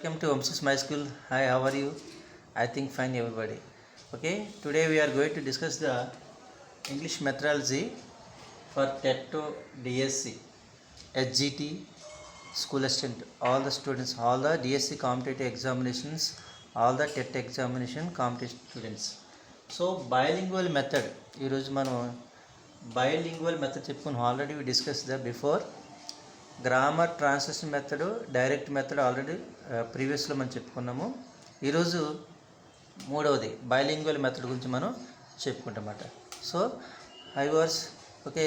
welcome to Omsus My School. Hi, how are you? I think fine, everybody. Okay, today we are going to discuss the English methodology for TET to DSC, SGT, school assistant, all the students, all the DSC competitive examinations, all the TET examination competitive students. So, bilingual method. ఈ రోజు మనం bilingual method చెప్పుకుని already we discussed that before. Grammar translation method, direct method already ప్రీవియస్లో మనం చెప్పుకున్నాము. ఈరోజు మూడవది bilingual method గురించి మనం చెప్పుకుంటామన్నమాట. So hi worse okay,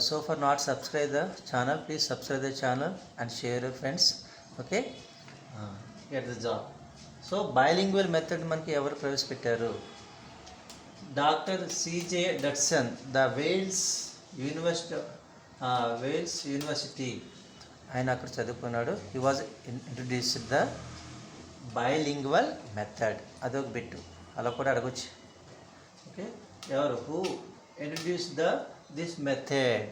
so for not subscribe the channel, please subscribe the channel and share your friends. Okay, get the job. So bilingual method మనకి ఎవరు ప్రవేశపెట్టారు? Doctor CJ Dodson, the Wales university, ఆయన అక్కడ చదువుకున్నాడు. He was introduced the bilingual method. అదొక bit, అలా కూడా అడగొచ్చు. ఓకే, ఎవరు who introduce this method?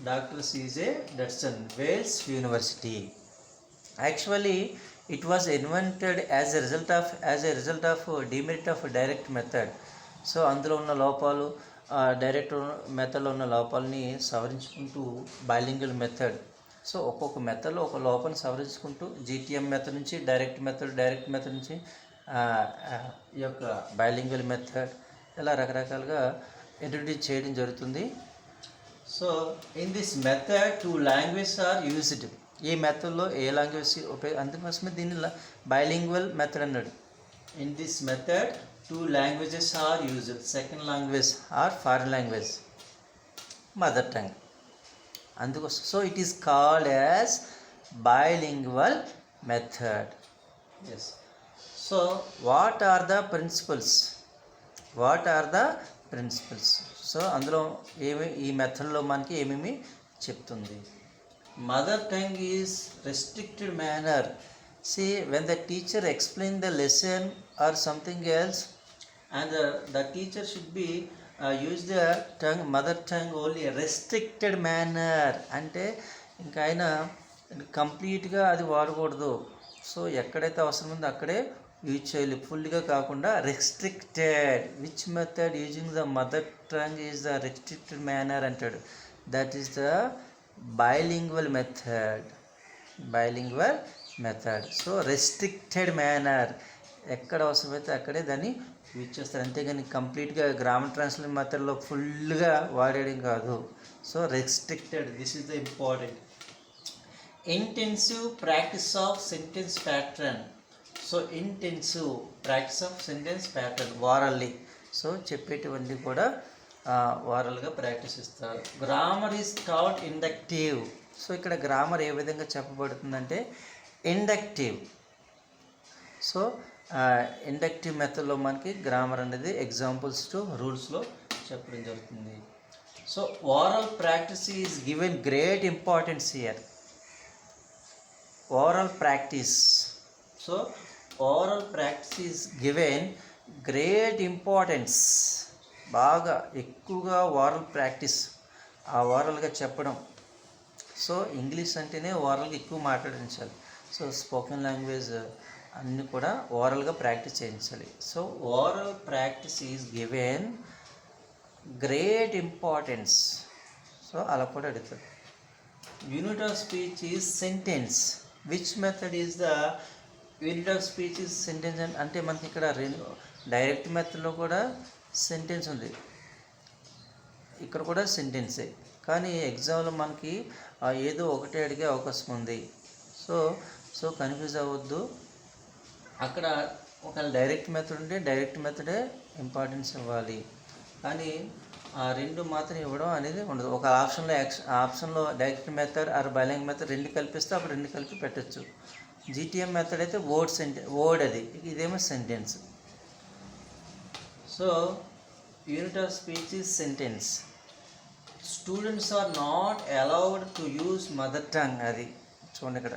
Doctor CJ Dodson, Wales university. Actually it was invented as a result of demerit of direct method. So అందులో ఉన్న లోపాలు, డైరెక్ట్ మెథడ్లో ఉన్న లోపాలని సవరించుకుంటూ బైలింగ్వల్ మెథడ్. సో ఒక్కొక్క మెథడ్లో ఒక లోపాన్ని సవరించుకుంటూ జీటీఎం మెథడ్ నుంచి డైరెక్ట్ మెథడ్ నుంచి ఈ యొక్క బైలింగ్వల్ మెథడ్, ఇలా రకరకాలుగా ఇంట్రడ్యూస్ చేయడం జరుగుతుంది. So in this method 2 languages are used. ఈ మెథడ్లో ఏ లాంగ్వేజ్ అందుకోసమే దీన్ని బైలింగ్వల్ మెథడ్ అన్నాడు. In this method 2 languages are used. Second language or foreign language, mother tongue. అందుకోసం so it is called as bilingual method. Yes. So what are the principles? So అందులో ఈ మెథడ్లో మనకి ఏమేమి చెప్తుంది? Mother tongue is restricted manner. See, when the teacher explain the lesson or something else, and the teacher should be use the mother tongue only restricted manner. అంటే ఇంకా ఆయన కంప్లీట్గా అది వాడకూడదు. సో ఎక్కడైతే అవసరం ఉందో అక్కడే యూజ్ చేయాలి, ఫుల్గా కాకుండా restricted. Which method using the mother tongue is the restricted manner అంటాడు. That is the bilingual method. So restricted manner, ఎక్కడ అవసరమైతే అక్కడే దాన్ని యూజ్ చేస్తారు, అంతేగాని కంప్లీట్గా గ్రామర్ ట్రాన్స్లేషన్ మెథడ్లో ఫుల్గా వాడేయడం కాదు. So restricted, this is the important. Intensive practice of sentence pattern. So intensive practice of sentence pattern orally. So చెప్పేటివన్నీ కూడా వారల్గా ప్రాక్టీస్ ఇస్తారు. Grammar is taught inductive. So ఇక్కడ గ్రామర్ ఏ విధంగా చెప్పబడుతుందంటే ఇండక్టివ్. సో ఇండక్టివ్ మెథడ్లో మనకి గ్రామర్ అనేది ఎగ్జాంపుల్స్ టు రూల్స్లో చెప్పడం జరుగుతుంది. So oral practice is given great importance here. Oral practice. So oral practice is given great importance. బాగా ఎక్కువగా ఓరల్ ప్రాక్టీస్, ఆ ఓరల్గా చెప్పడం. సో ఇంగ్లీష్ అంటేనే ఓరల్గా ఎక్కువ మాట్లాడించాలి. సో స్పోకెన్ లాంగ్వేజ్ అన్నీ కూడా ఓరల్గా ప్రాక్టీస్ చేయించాలి. So oral practice is given great importance. So అలా కూడా అడుగుతారు. Unit of speech is sentence. Which method is the unit of speech is sentence? అంటే మనకి ఇక్కడ డైరెక్ట్ మెథడ్లో కూడా సెంటెన్స్ ఉంది, ఇక్కడ కూడా సెంటెన్సే. కానీ ఎగ్జామ్లో మనకి ఏదో ఒకటే అడిగే అవకాశం ఉంది. సో కన్ఫ్యూజ్ అవ్వద్దు. అక్కడ ఒకవేళ డైరెక్ట్ మెథడ్ ఉంటే డైరెక్ట్ మెథడే ఇంపార్టెన్స్ ఇవ్వాలి, కానీ ఆ రెండు మాత్రం ఇవ్వడం అనేది ఉండదు. ఒక ఆప్షన్లో direct method or bilingual method రెండు కల్పిస్తే అప్పుడు రెండు కలిపి పెట్టచ్చు. జీటీఎం మెథడ్ అయితే వర్డ్ అది, ఇదేమో sentence. So unit of speech is sentence. Students are not allowed to use mother tongue. అది చూడండి, ఇక్కడ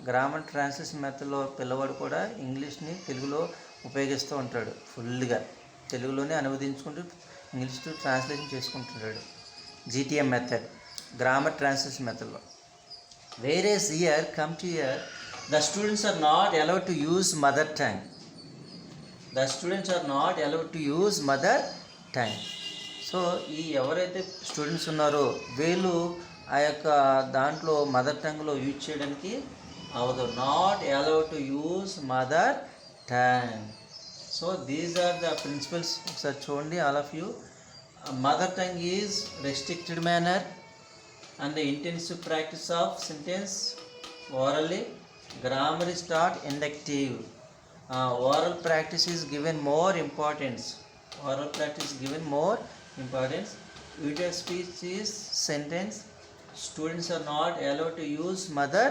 గ్రామర్ ట్రాన్స్లేషన్ మెథడ్లో పిల్లవాడు కూడా ఇంగ్లీష్ని తెలుగులో ఉపయోగిస్తూ ఉంటాడు. ఫుల్గా తెలుగులోనే అనువదించుకుంటూ ఇంగ్లీష్ టు ట్రాన్స్లేషన్ చేసుకుంటున్నాడు. జీటీఎం మెథడ్ గ్రామర్ ట్రాన్స్లేషన్ మెథడ్లో. Whereas year come to year the students are not allowed to use mother tongue. The students are not allowed to use mother tongue. So ఈ ఎవరైతే students ఉన్నారో వీళ్ళు ఆ యొక్క దాంట్లో mother టంగ్లో use చేయడానికి అవదు. Not allowed to use mother tongue. So these are the principles. ఒకసారి చూడండి all of you. Mother tongue is restricted manner and the intensive practice of sentence orally. Grammar is taught inductive. Oral practice is given more importance. Oral practice is given more importance. Video speech is sentence. Students are not allowed to use mother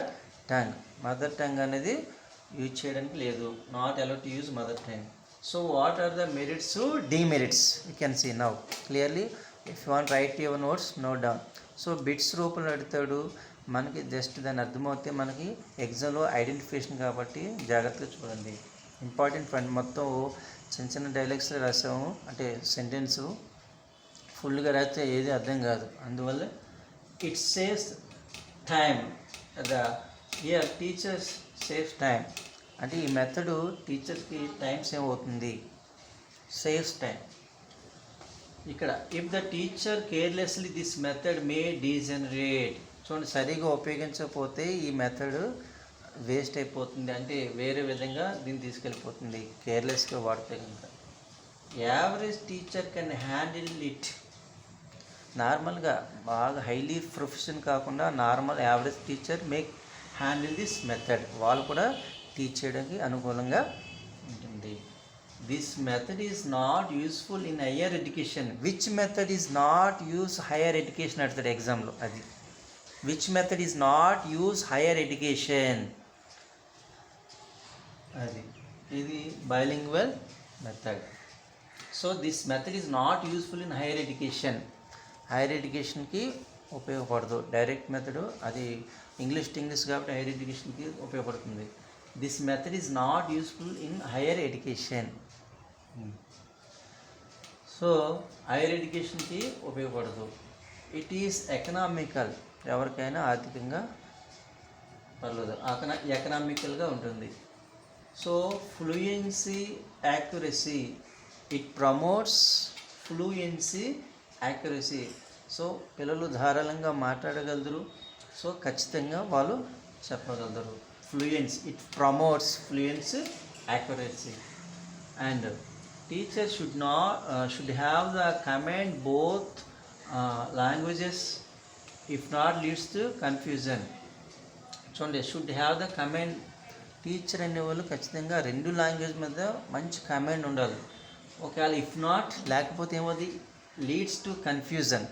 tongue. Mother tongue అనేది use చేయడానికి లేదు. Not allowed to use mother tongue. So what are the merits to demerits? You can see now clearly. If you want to write your notes, note down. So bits రూపంలో అడుగుతాడు. మనకి just దాన్ని అర్థమవుతే మనకి ఎగ్జామ్లో identification కాబట్టి జాగ్రత్తగా చూడండి. Important point మొత్తం చిన్న చిన్న డైలాగ్స్ రాసాము, అంటే సెంటెన్స్ ఫుల్గా రాస్తే ఏది అర్థం కాదు. అందువల్ల it saves time. Here teachers saves time అంటే ఈ మెథడ్ టీచర్స్కి టైం సేవ్ అవుతుంది. Saves time. ఇక్కడ if the teacher carelessly this method may degenerate. చూడండి, సరిగా ఉపయోగించకపోతే ఈ మెథడ్ వేస్ట్ అయిపోతుంది, అంటే వేరే విధంగా దీన్ని తీసుకెళ్ళిపోతుంది కేర్లెస్గా వాడితే కనుక. Average teacher can handle it. నార్మల్గా బాగా హైలీ ప్రొఫెషన్ కాకుండా normal average teacher make handle this method. వాళ్ళు కూడా టీచ్ చేయడానికి అనుకూలంగా ఉంటుంది. This method is not useful in higher education. Which method is not used higher education at the exam lo? Adi. Which method is not used higher education? Adi. Idi bilingual method. So this method is not useful in higher education. Higher education ki ఉపయోగపడదు. Direct method అది English to English కాబట్టి hire ఎడ్యుకేషన్కి ఉపయోగపడుతుంది. This method is not useful in higher education. So hire ఎడ్యుకేషన్కి ఉపయోగపడదు. It is economical. ఎవరికైనా ఆర్థికంగా పర్లేదు, ఎకనామికల్గా ఉంటుంది. So fluency, accuracy. It promotes fluency, accuracy. So పిల్లలు ధారాళంగా మాట్లాడగలరు. సో ఖచ్చితంగా వాళ్ళు చెప్పగలరు. Fluency, it promotes fluency, accuracy. And teacher should have the command both languages, if not leads to confusion. చూడండి, should have the command. Teacher అనేవాళ్ళు ఖచ్చితంగా రెండు language మీద మంచి కమాండ్ ఉండాలి. ఒకవేళ ఇఫ్ నాట్ లేకపోతే ఏమవుతుంది, లీడ్స్ టు కన్ఫ్యూజన్,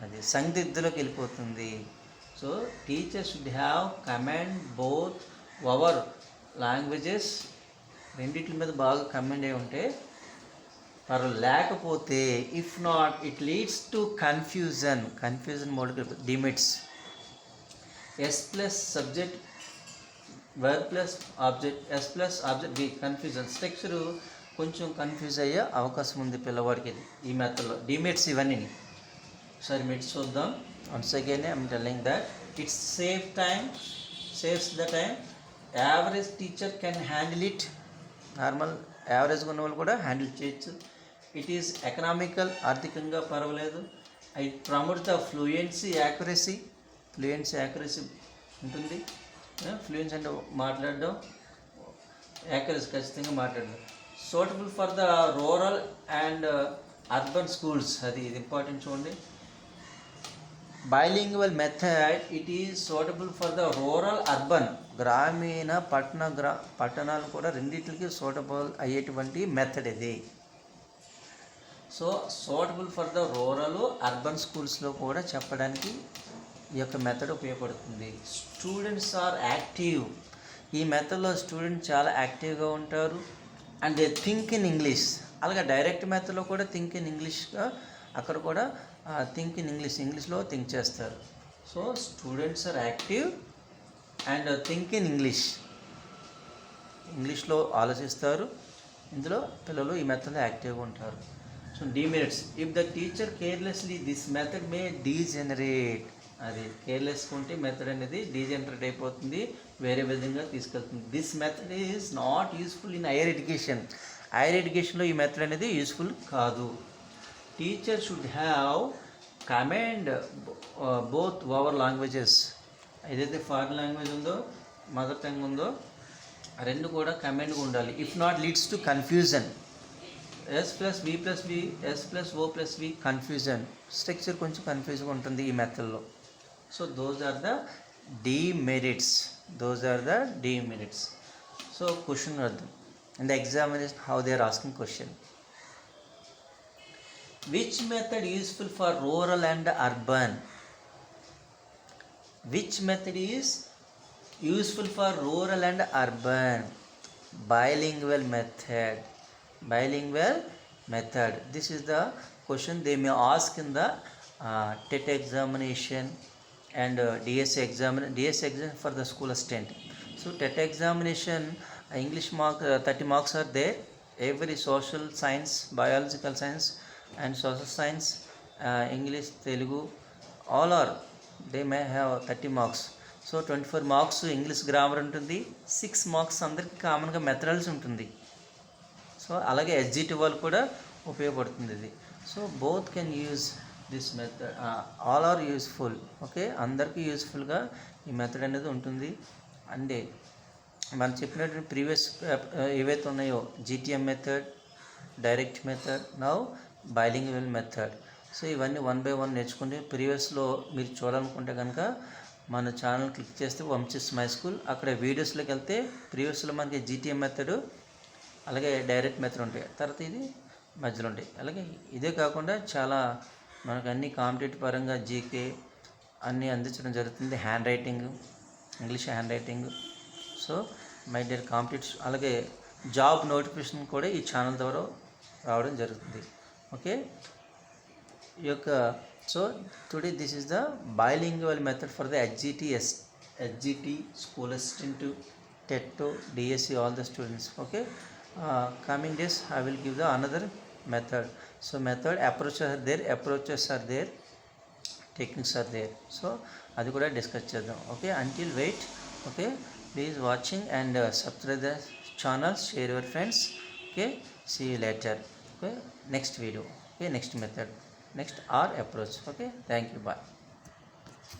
అది సందిగ్ధలోకి వెళ్ళిపోతుంది. So teacher should have command both our languages. రెండిటి మీద బాగా కమాండ్ అయి ఉంటే పర్వాలేదు. లేకపోతే if not it leads to confusion. Confusion మోడ్కి డిమిట్స్. S plus subject, verb plus object, S plus object, B. Confusion structure కొంచెం కన్ఫ్యూజ్ అయ్యే అవకాశం ఉంది పిల్లవాడికి ఈ మెథడ్లో. డిమిట్స్ ఇవన్నీ. సరే మిట్స్ చూద్దాం. Once again I'm telling that it's save time, saves the time. Average teacher can handle it. Normal యావరేజ్గా ఉన్న వాళ్ళు కూడా హ్యాండిల్ చేయొచ్చు. ఇట్ ఈస్ ఎకనామికల్, ఆర్థికంగా పర్వాలేదు. It promotes the fluency, accuracy. Fluency, accuracy ఉంటుంది. ఫ్లూయెన్సీ అంటే మాట్లాడడం, యాక్యురసీ ఖచ్చితంగా మాట్లాడడం. Suitable for the rural and urban schools. అది ఇది ఇంపార్టెంట్ చూడండి. Bilingual method it is suitable for the rural urban. గ్రామీణ పట్టణాలు కూడా రెండింటికి సూటబుల్ అయ్యేటువంటి మెథడ్ ఇది. So suitable for the rural urban స్కూల్స్లో కూడా చెప్పడానికి ఈ యొక్క మెథడ్ ఉపయోగపడుతుంది. Students are active. ఈ మెథడ్లో స్టూడెంట్ చాలా యాక్టివ్గా ఉంటారు. And they think in English. అలాగే డైరెక్ట్ మెథడ్లో కూడా థింక్ ఇన్ ఇంగ్లీష్గా, అక్కడ కూడా థింక్ ఇన్ ఇంగ్లీష్లో థింక్ చేస్తారు. So students are active and think in ఇంగ్లీష్లో ఆలోచిస్తారు. ఇందులో పిల్లలు ఈ మెథడ్లో యాక్టివ్గా ఉంటారు. So demerits, if the teacher carelessly this method may degenerate. అది కేర్లెస్గా ఉంటే మెథడ్ అనేది డీజనరేట్ అయిపోతుంది. వేరే విధంగా తీసుకెళ్తుంది. This method is not useful in higher ఎడ్యుకేషన్లో ఈ మెథడ్ అనేది యూస్ఫుల్ కాదు. Teacher should have command both over languages. ఏదైతే ఫారిన్ లాంగ్వేజ్ ఉందో, మదర్ టంగ్ ఉందో, రెండు కూడా కమాండ్గా ఉండాలి. If not leads to confusion. S+V+V, S+O+V confusion. Structure కొంచెం కన్ఫ్యూజ్గా ఉంటుంది ఈ మెథడ్లో. So those are the demerits. So question అర్థం. In the examination how they are asking question. Which method useful for rural and urban? Which method is useful for rural and urban? Bilingual method. This is the question they may ask in the TET examination and DSA exam for the school assistant. So TET examination, English mark 30 marks are there. Every social science, biological science and social science, English, Telugu, all are they may have 30 marks. So 24 marks English grammar ఉంటుంది, 6 marks అందరికి కామన్గా methodology ఉంటుంది. So అలాగే SGT వాళ్ళు కూడా ఉపయోగపడుతుంది ఇది. So both can use this method, all are useful. Okay, అందరికీ యూస్ఫుల్గా ఈ మెథడ్ అనేది ఉంటుంది. అంటే మనం చెప్పినట్టు ప్రీవియస్ ఏవైతే ఉన్నాయో GTM method, direct method, now bilingual method. So ఇవన్నీ 1 by 1 నేర్చుకుంటే ప్రీవియస్లో మీరు చూడాలనుకుంటే కనుక మన ఛానల్ క్లిక్ చేస్తే వంశీ మై స్కూల్, అక్కడ వీడియోస్లోకి వెళ్తే ప్రీవియస్లో మనకి GTM మెథడ్ అలాగే డైరెక్ట్ మెథడ్ ఉంటాయి, తర్వాత ఇది మధ్యలో ఉంటాయి. అలాగే ఇదే కాకుండా చాలా మనకు అన్ని కాంపిటేటివ్ పరంగా జీకే అన్నీ అందించడం జరుగుతుంది. Hand writing, English hand writing. So my dear competitive, అలాగే జాబ్ నోటిఫికేషన్ కూడా ఈ ఛానల్ ద్వారా రావడం జరుగుతుంది. ఓకే, ఈ యొక్క so today this is the bilingual method for the HGT school assistant, TET, DSE, all the students. Okay, coming days I will give the another method. So method approaches are there, techniques are there. So అది కూడా discuss చేద్దాం. Okay, until wait. Okay, please watching and subscribe the channel, share your friends. Okay, see you later. Okay, next video. Okay, next method, next R approach. Okay, thank you, bye.